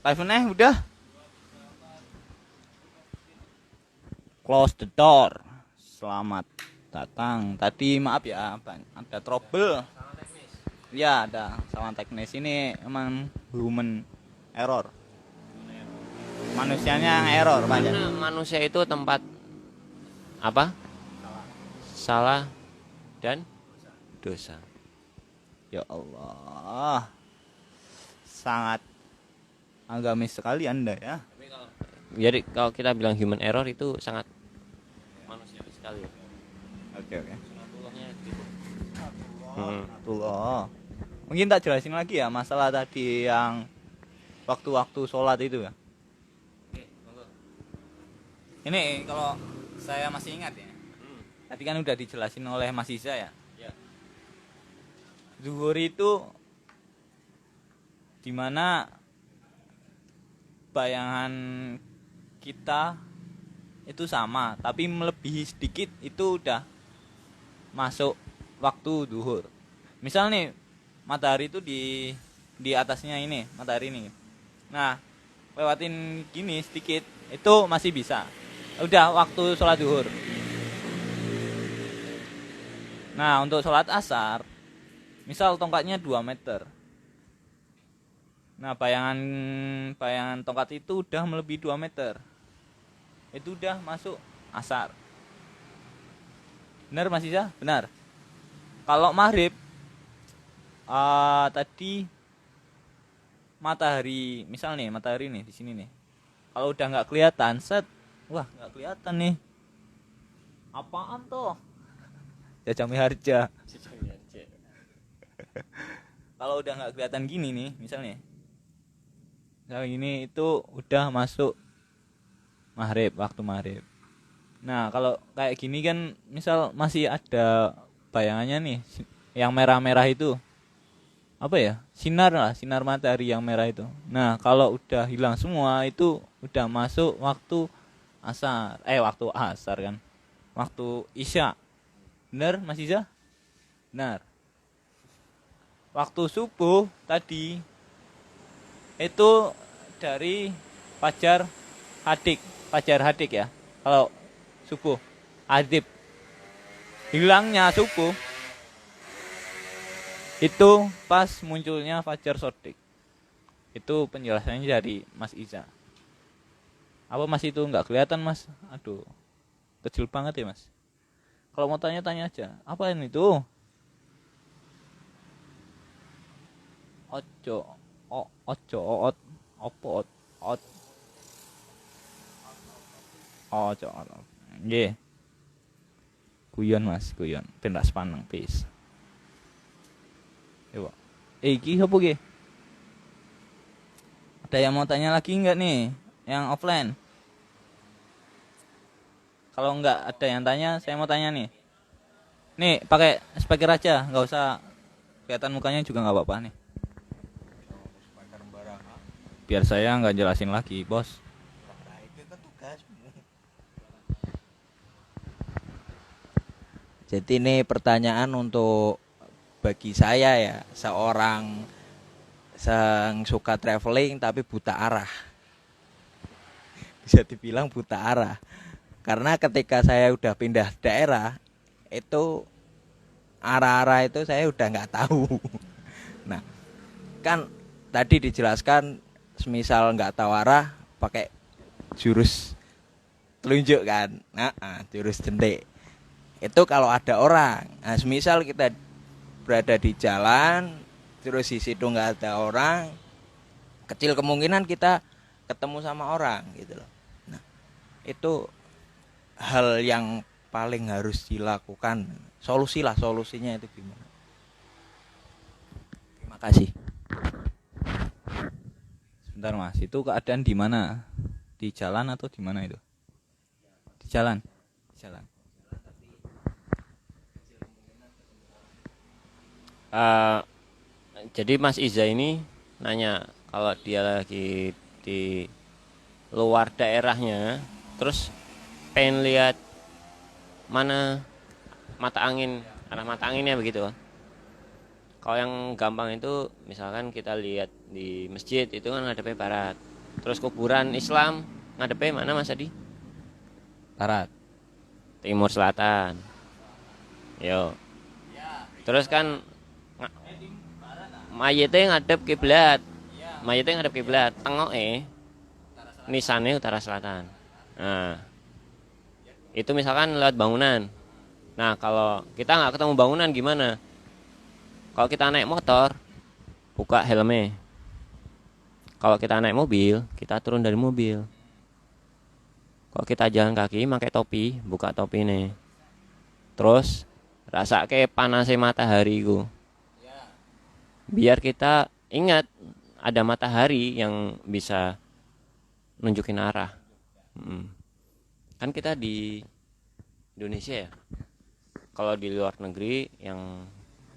Live nih udah. Close the door. Selamat datang. Tadi maaf ya, ada trouble. Ya ada salah teknis ini emang human error. Manusianya yang error banyak. Karena manusia itu tempat apa? Salah dan dosa. Ya Allah. Sangat agamis sekali Anda ya. Jadi kalau kita bilang human error itu sangat manusiawi sekali. Oke. Sunatullahnya gitu. Tuh. Mungkin tak jelasin lagi ya masalah tadi yang waktu-waktu sholat itu ya. Ini kalau saya masih ingat ya. Tadi kan udah dijelasin oleh Mas Iza ya. Ya. Zuhur itu dimana bayangan kita itu sama, tapi melebihi sedikit itu udah masuk waktu zuhur. Misal nih matahari itu di atasnya ini, matahari ini. Nah, lewatin gini sedikit itu masih bisa. Udah waktu sholat zuhur. Nah, untuk sholat asar, misal tongkatnya 2 meter. Nah, bayangan tongkat itu udah melebihi 2 meter. Itu udah masuk asar. Benar Mas Isa? Benar. Kalau maghrib, tadi matahari, misal nih matahari nih di sini nih. Kalau udah nggak kelihatan, wah nggak kelihatan nih. Apaan toh? Jajah Miharja. Kalau udah nggak kelihatan gini nih, misalnya gini itu udah masuk maghrib, waktu maghrib. Nah kalau kayak gini kan, misal masih ada bayangannya nih, yang merah-merah itu apa ya? Sinar matahari yang merah itu. Nah kalau udah hilang semua itu udah masuk waktu asar, waktu asar kan, waktu isya. Bener Mas Iza? Benar. Waktu subuh tadi itu dari fajar hadik ya. Kalau subuh adib, hilangnya subuh itu pas munculnya fajar sodik. Itu penjelasannya dari Mas Iza. Apa Mas itu nggak kelihatan Mas? Aduh, kecil banget ya Mas. Kalau mau tanya aja. Apa ini tuh? Ojo, oot, opo, ot, ojo, nggih. Guyon Mas, guyon. Pendak sepaneng, peace. Coba. Iki apa ki? Ada yang mau tanya lagi nggak nih? Yang offline? Kalau nggak ada yang tanya, saya mau tanya nih. Nih, pakai speaker aja, nggak usah kelihatan mukanya juga nggak apa-apa nih. Biar saya nggak jelasin lagi, bos. Jadi ini pertanyaan untuk bagi saya ya, seorang yang suka traveling tapi buta arah. Bisa dibilang buta arah. Karena ketika saya udah pindah daerah, itu arah-arah itu saya udah nggak tahu. Nah, kan tadi dijelaskan semisal nggak tahu arah pakai jurus telunjuk kan. Jurus jentik. Itu kalau ada orang. Nah, semisal kita berada di jalan terus di situ nggak ada orang, kecil kemungkinan kita ketemu sama orang gitu loh. Nah, itu hal yang paling harus dilakukan. Solusinya itu gimana? Terima kasih. Sebentar Mas, itu keadaan di mana? Di jalan atau di mana itu? Di jalan. Di jalan. Jadi Mas Iza ini nanya kalau dia lagi di luar daerahnya, terus pengen lihat mana arah mata anginnya begitu. Kalau yang gampang itu misalkan kita lihat di masjid itu kan ngadepnya barat. Terus kuburan Islam ngadepnya mana Mas Adi? Barat. Timur selatan. Yo. Terus kan mayitnya ngadep kiblat. Mayitnya ngadep kiblat, tengoke nisane utara selatan. Nah, itu misalkan lewat bangunan. Nah, kalau kita nggak ketemu bangunan gimana? Kalau kita naik motor, buka helmnya. Kalau kita naik mobil, kita turun dari mobil. Kalau kita jalan kaki, pakai topi, buka topi nih. Terus rasa kayak panasnya matahari ku. Biar kita ingat ada matahari yang bisa nunjukin arah. Kan kita di Indonesia ya. Kalau di luar negeri yang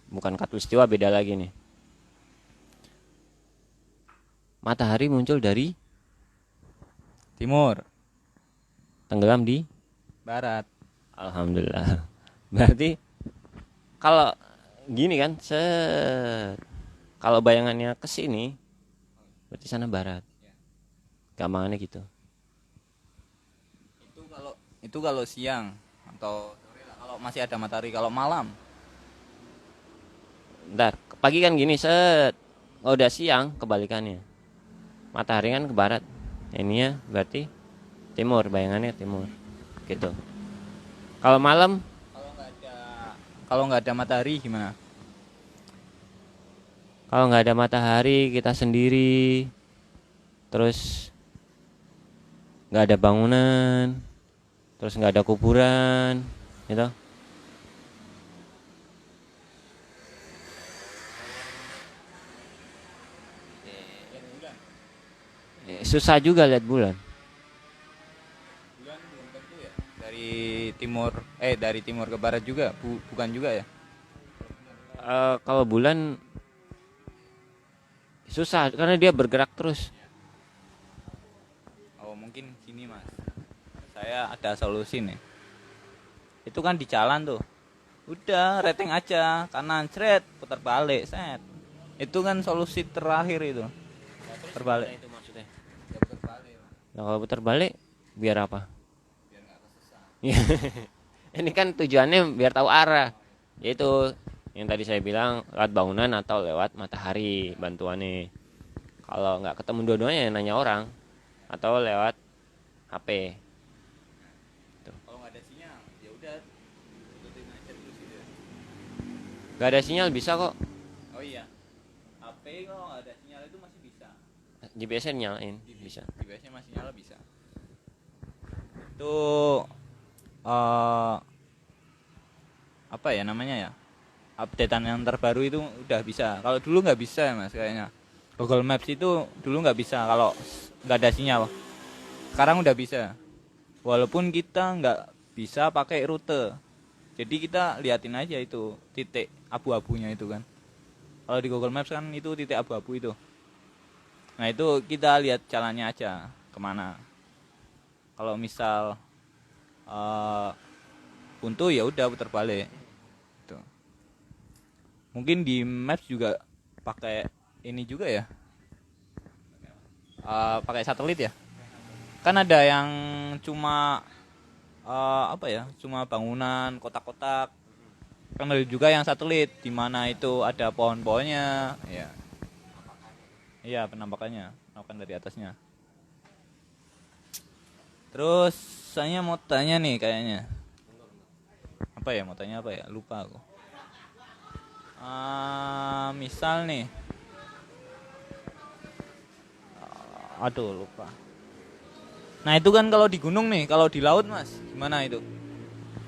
bukan khatulistiwa beda lagi nih. Matahari muncul dari Timur. tenggelam di Barat. alhamdulillah. Berarti kalau gini kan, kalau bayangannya ke sini berarti sana barat. Gampangannya gitu. Itu kalau siang atau sore lah, kalau masih ada matahari. Kalau malam Ntar pagi kan gini kalau udah siang kebalikannya. Matahari kan ke barat. Ini ya berarti timur, bayangannya timur. Gitu. Kalau malam kalau nggak ada matahari gimana? kalau nggak ada matahari kita sendiri, terus nggak ada bangunan, terus nggak ada kuburan, gitu. Susah juga lihat bulan. Bulan belum tentu ya. Dari timur ke barat juga, bukan juga ya? Kalau bulan susah karena dia bergerak terus. Oh, mungkin gini Mas. Saya ada solusi nih. Itu kan di jalan tuh. Udah, rating aja, kanan cret, putar balik, set. Itu kan solusi terakhir itu. Terbalik. Itu maksudnya. Nah, kalau putar balik biar apa? Biar nggak kesesat. Ini kan tujuannya biar tahu arah. Yaitu yang tadi saya bilang lewat bangunan atau lewat matahari bantuannya. Kalau nggak ketemu dua-duanya ya nanya orang atau lewat HP. Kalau nggak ada sinyal, ya udah ikutin aja terus gitu. Nggak ada sinyal bisa kok. Oh iya. HP kalau nggak ada sinyal itu masih bisa. GPS-nya nyalain bisa. GPS-nya masih nyala bisa. Itu apa ya namanya ya? Updatean yang terbaru itu udah bisa. Kalau dulu nggak bisa ya Mas kayaknya. Google Maps itu dulu nggak bisa kalau nggak ada sinyal. Sekarang udah bisa. Walaupun kita nggak bisa pakai rute. Jadi kita liatin aja itu titik abu-abunya itu kan. Kalau di Google Maps kan itu titik abu-abu itu. Nah itu kita lihat jalannya aja kemana. Kalau misal buntu ya udah putar balik. Tuh. Mungkin di Maps juga pakai ini juga ya. Pakai satelit ya. Kan ada yang cuma apa ya? Cuma bangunan, kotak-kotak. Kan ada juga yang satelit di mana itu ada pohon-pohonnya, ya. Iya, penampakan dari atasnya. Terus saya mau tanya nih kayaknya. Apa ya mau tanya apa ya? Lupa aku. Misal nih. Aduh, lupa. Nah, itu kan kalau di gunung nih, kalau di laut, Mas, gimana itu?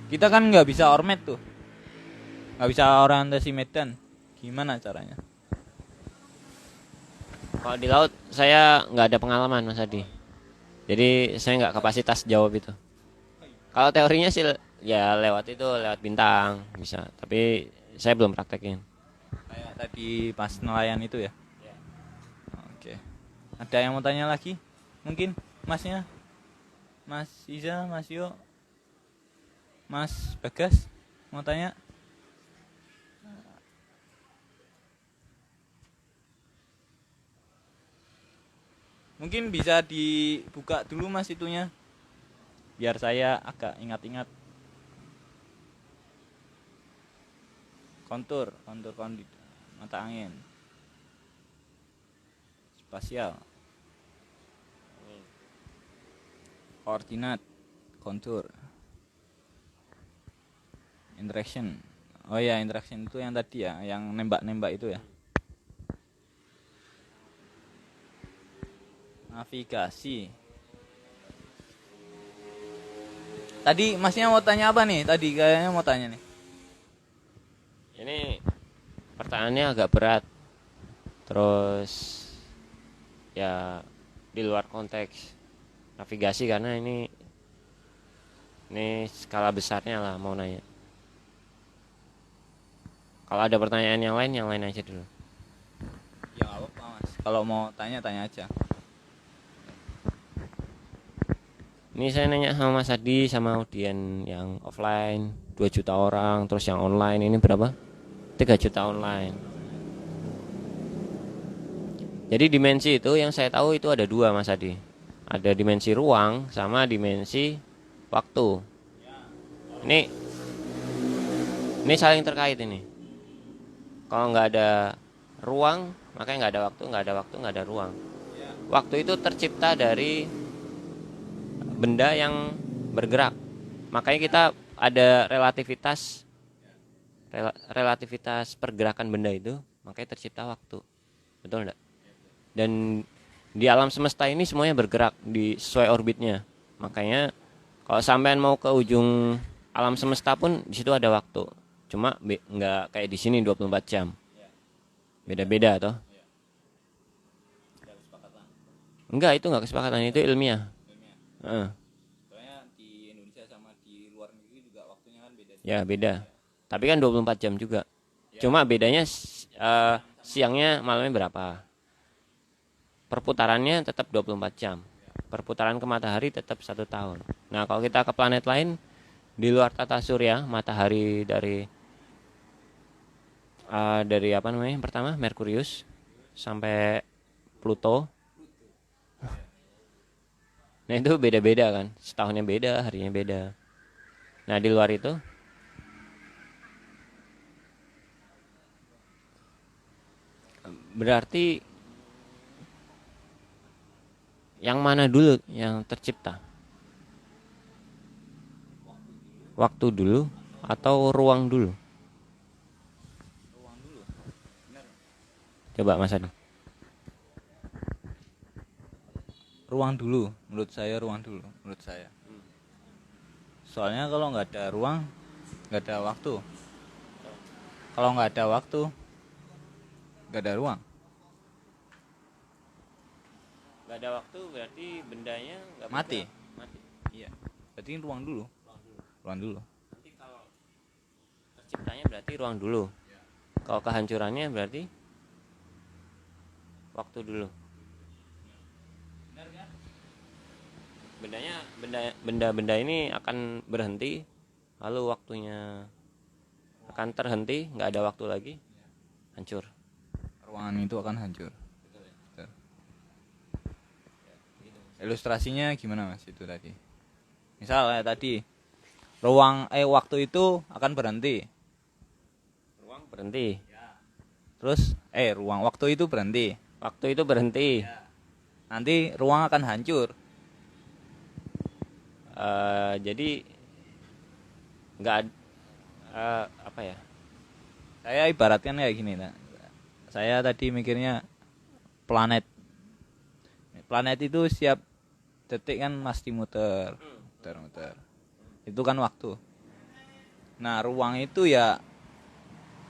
Kita kan nggak bisa ormet tuh. Nggak bisa orientasi medan. Gimana caranya? Kalau di laut saya nggak ada pengalaman Mas Adi. Jadi saya nggak kapasitas jawab itu. Kalau teorinya sih ya lewat bintang bisa. Tapi saya belum praktekin. Kayak tadi pas nelayan itu ya? Oke. Ada yang mau tanya lagi? Mungkin Masnya? Mas Iza, Mas Yo, Mas Bagas mau tanya? Mungkin bisa dibuka dulu Mas itunya. Biar saya agak ingat-ingat. Kontur kondit mata angin. Spasial. Koordinat, kontur. Interaction. Oh ya, interaction itu yang tadi ya, yang nembak-nembak itu ya. Navigasi. Tadi Masnya mau tanya apa nih? Tadi kayaknya mau tanya nih. Ini pertanyaannya agak berat. Terus ya di luar konteks navigasi karena ini skala besarnya lah mau nanya. Kalau ada pertanyaan yang lain aja dulu. Ya nggak apa-apa Mas. Kalau mau tanya aja. Ini saya nanya sama Mas Adi sama audien yang offline 2 juta orang, terus yang online ini berapa? 3 juta online. Jadi dimensi itu yang saya tahu itu ada 2 Mas Adi. Ada dimensi ruang sama dimensi waktu. Ini saling terkait ini. Kalau nggak ada ruang, makanya nggak ada waktu, nggak ada waktu, nggak ada ruang. Waktu itu tercipta dari benda yang bergerak. Makanya kita ada relativitas pergerakan benda itu, makanya tercipta waktu. Betul enggak? Dan di alam semesta ini semuanya bergerak sesuai orbitnya. Makanya kalau sampean mau ke ujung alam semesta pun di situ ada waktu. Cuma nggak kayak di sini 24 jam. Beda-beda toh. Enggak, itu nggak kesepakatan, itu ilmiah. Soalnya di Indonesia sama di luar negeri juga waktunya kan beda. Ya beda. Tapi kan 24 jam juga. Cuma bedanya siangnya malamnya berapa. Perputarannya tetap 24 jam. Perputaran ke matahari tetap 1 tahun. Nah kalau kita ke planet lain di luar tata surya, matahari dari apa namanya yang pertama Merkurius sampai Pluto. Nah itu beda-beda kan, setahunnya beda, harinya beda. Nah di luar itu berarti yang mana dulu yang tercipta? Waktu dulu atau ruang dulu? Ruang dulu. Benar. Coba Mas Adi. Ruang dulu, menurut saya ruang dulu, menurut saya. Soalnya kalau nggak ada ruang, nggak ada waktu. Kalau nggak ada waktu, nggak ada ruang. Gak ada waktu berarti bendanya nggak Mati. bergerak. Mati. Iya. Berarti ruang dulu. Ruang dulu. Nanti kalau terciptanya berarti ruang dulu. Kalau kehancurannya berarti waktu dulu. Benda-benda ini akan berhenti, lalu waktunya akan terhenti, nggak ada waktu lagi, hancur. Ruangan itu akan hancur. Betul. Ilustrasinya gimana Mas itu tadi? Misalnya tadi waktu itu akan berhenti. Ruang berhenti. Terus waktu itu berhenti. Waktu itu berhenti. Nanti ruang akan hancur. Jadi nggak apa ya? Saya ibaratkan kayak gini, nah. Saya tadi mikirnya planet. Planet itu setiap detik kan pasti muter. Itu kan waktu. Nah, ruang itu ya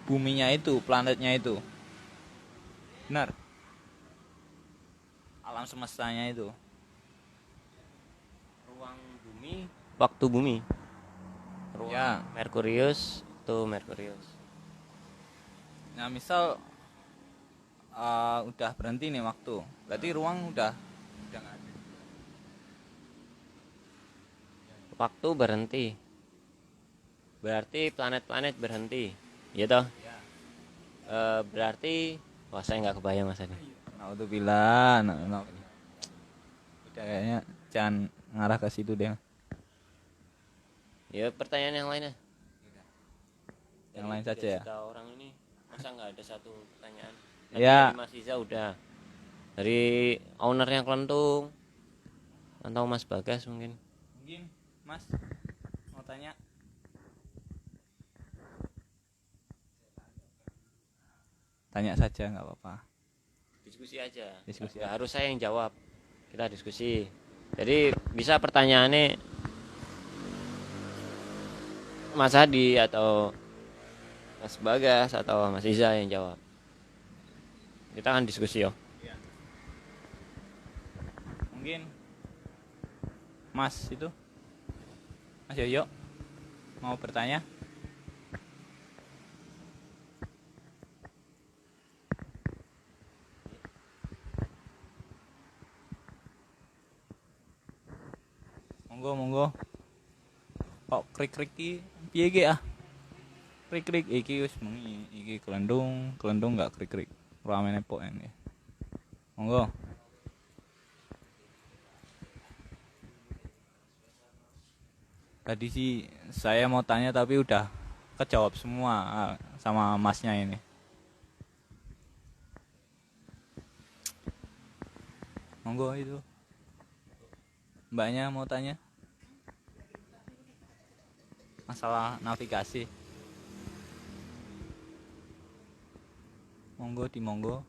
buminya itu, planetnya itu. Benar. Alam semestanya itu. Ruang bumi, waktu bumi. Ruang Ya. Merkurius tuh Merkurius. Nah, misal udah berhenti nih waktu. Berarti ruang udah nggak ada. Waktu berhenti. Berarti planet-planet berhenti. Iya toh? Ya. Berarti wah saya nggak kebayang Mas Adi. Naudzubillah. Udah, kayaknya jangan ngarah ke situ deh. Ya pertanyaan yang lainnya. Yang Dari lain 3 saja ya. juta orang ini masa nggak ada satu pertanyaan? Tadi Ya. dari Mas Iza udah. Dari ownernya Kelentung atau Mas Bagas mungkin. Mungkin Mas mau tanya. Tanya saja nggak apa-apa. Diskusi aja. Diskusi Nggak aja. harus saya yang jawab. Kita diskusi. Jadi bisa pertanyaannya Mas Hadi atau Mas Bagas atau Mas Iza yang jawab. Kita akan diskusi yo. Mungkin Mas itu Mas Yoyo mau bertanya. Monggo. Kok krik-krik ki piye ki ah? Krik-krik iki wis mengi, iki kelendung enggak krik-krik. Ramene pok ini. Monggo. Tadi sih saya mau tanya tapi udah kejawab semua sama masnya ini. Monggo itu. Mbaknya mau tanya masalah navigasi. Monggo.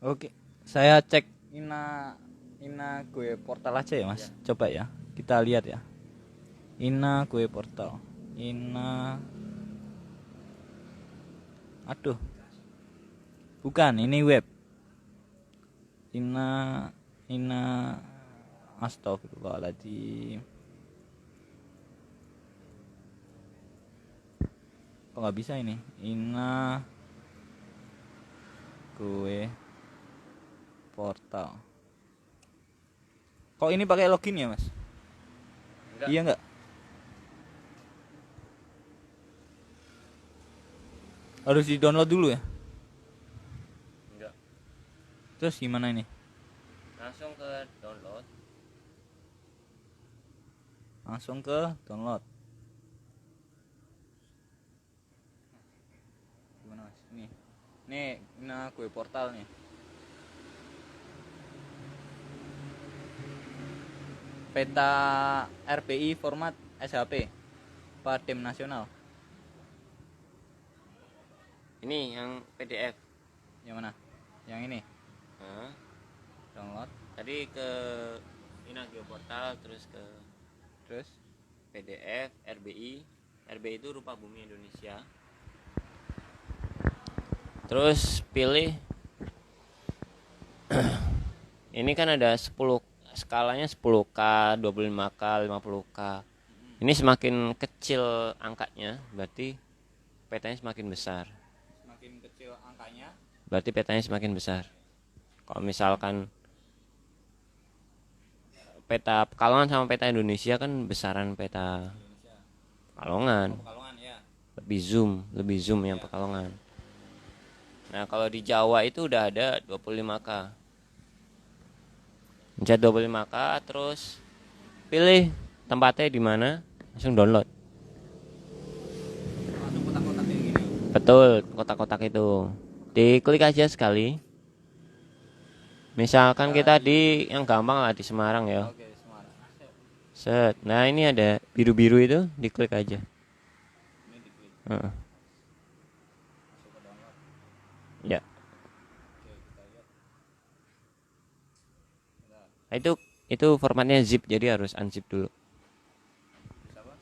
Oke, saya cek Ina gue portal aja ya Mas. Coba ya, kita lihat ya. Ina gue portal. Aduh, bukan, ini web. Ina Astagfirullahaladzim. Kok nggak bisa ini? Ina gue portal. Kok ini pakai login ya Mas? Enggak. Iya nggak? Harus di download dulu ya? Enggak. Terus gimana ini? Langsung ke download. Langsung ke download. Gimana Mas? Nih Ina gue portal nih. Peta RPI format SHP Padem nasional. Ini yang PDF. Yang mana? Yang ini. Nah, Download. tadi ke Ina Geoportal terus ke Terus PDF RBI. RBI itu rupa bumi Indonesia. Terus pilih ini kan ada 10 skalanya 10K, 25K, 50K. Ini semakin kecil angkanya, berarti petanya semakin besar. semakin kecil angkanya. Berarti petanya semakin besar. Kalau misalkan peta Pekalongan sama peta Indonesia kan besaran peta Pekalongan. Pekalongan ya. Lebih zoom yang Pekalongan. Nah, kalau di Jawa itu udah ada 25K. Pencet 25K terus pilih tempatnya di mana, langsung download. Langsung kotak-kotak kayak gini. Betul, kotak-kotak itu. Diklik aja sekali. Misalkan kita di yang gampang lah di Semarang ya. Oke, Semarang. Set. Nah, ini ada biru-biru itu, diklik aja. Ini diklik. Heeh. Masuk ke download. Ya. Oke, kita lihat. Nah, itu formatnya zip, jadi harus unzip dulu. Bisa Mas?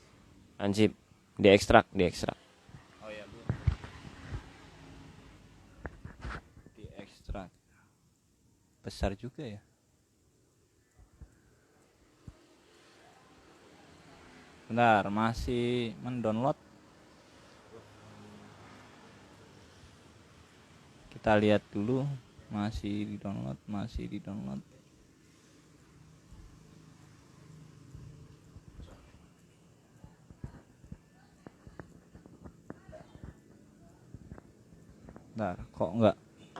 Unzip, diekstrak. Oh ya, Bu. Diekstrak. Besar juga ya. Bentar, masih mendownload. Kita lihat dulu, masih di-download. Bentar, kok enggak?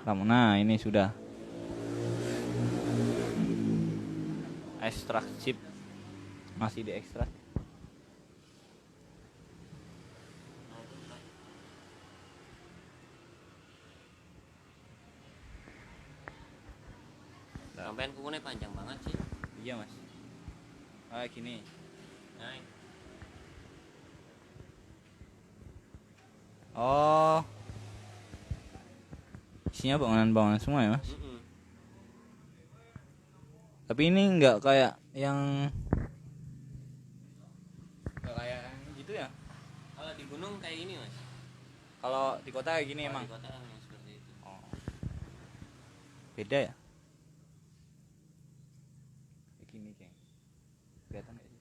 Kamu, nah ini sudah. ekstrak chip masih diekstrak. Sampean kukunya panjang banget sih. Iya mas, kayak gini. Nah, Oh, isinya bangunan-bangunan semua ya mas. Tapi ini nggak kayak yang gitu ya. kalau di gunung kayak gini mas. Kalau di kota kayak gini Kalau emang. di kota memang seperti itu. Oh. Beda ya. Kayak gini kayak. Kelihatan nggak sih?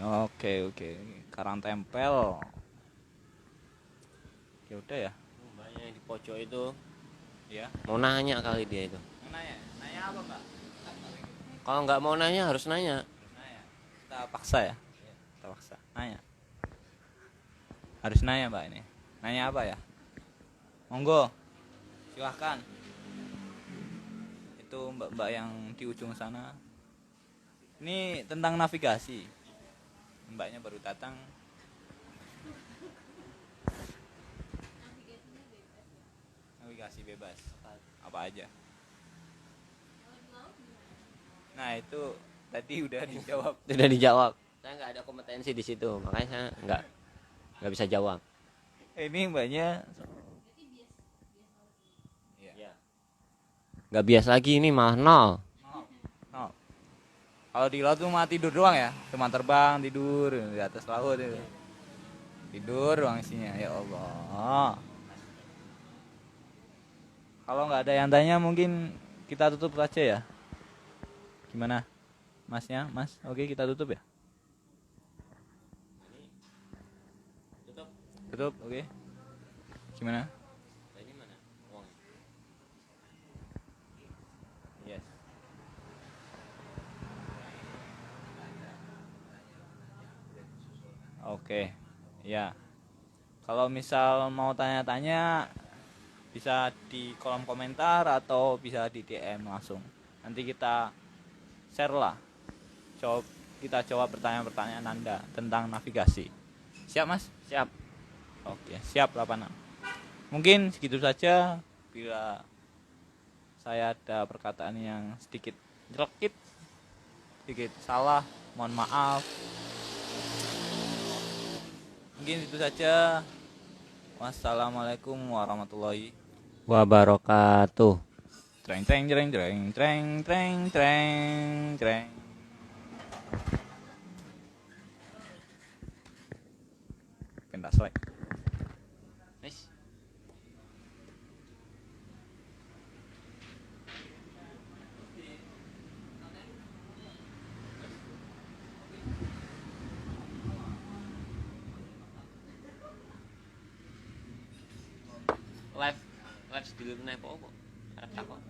Oke oke. Karang tempel. Ya udah ya. Mbaknya yang di pojok itu Ya. mau nanya kali dia itu. Nanya, nanya apa mbak? Kalau nggak mau nanya harus nanya. Nanya. Kita paksa ya. Kita paksa. Nanya. Harus nanya mbak ini. Nanya apa ya? Monggo. Silahkan. Itu mbak-mbak yang di ujung sana. Ini tentang navigasi. Mbaknya baru datang. Navigasi bebas. Apa aja. Nah itu tadi udah dijawab. Sudah dijawab. Saya nggak ada kompetensi di situ, makanya saya nggak bisa jawab. Ini mbaknya. Iya. Nggak bias lagi ini malah nol. No. Kalau di laut tuh mah tidur doang ya, cuma terbang tidur di atas laut itu. Tidur doang isinya, ya Allah. Kalau nggak ada yang tanya mungkin kita tutup saja ya. Gimana, masnya, mas? Oke kita tutup ya. Tutup. Tutup, oke. Gimana? Ini mana? Uang. Yes. Oke, ya. Kalau misal mau tanya-tanya bisa di kolom komentar atau bisa di DM langsung. Nanti kita share lah. Kita jawab pertanyaan-pertanyaan Anda tentang navigasi. Siap, Mas? Siap. Oke, siap 86. Mungkin segitu saja. Bila saya ada perkataan yang sedikit jelekit, sedikit salah, mohon maaf. Mungkin itu saja. Wassalamualaikum warahmatullahi Wabarakatuh. Treng treng treng treng treng treng treng treng. Pentas like. Nice. Live dulu nih apa? Arep takon.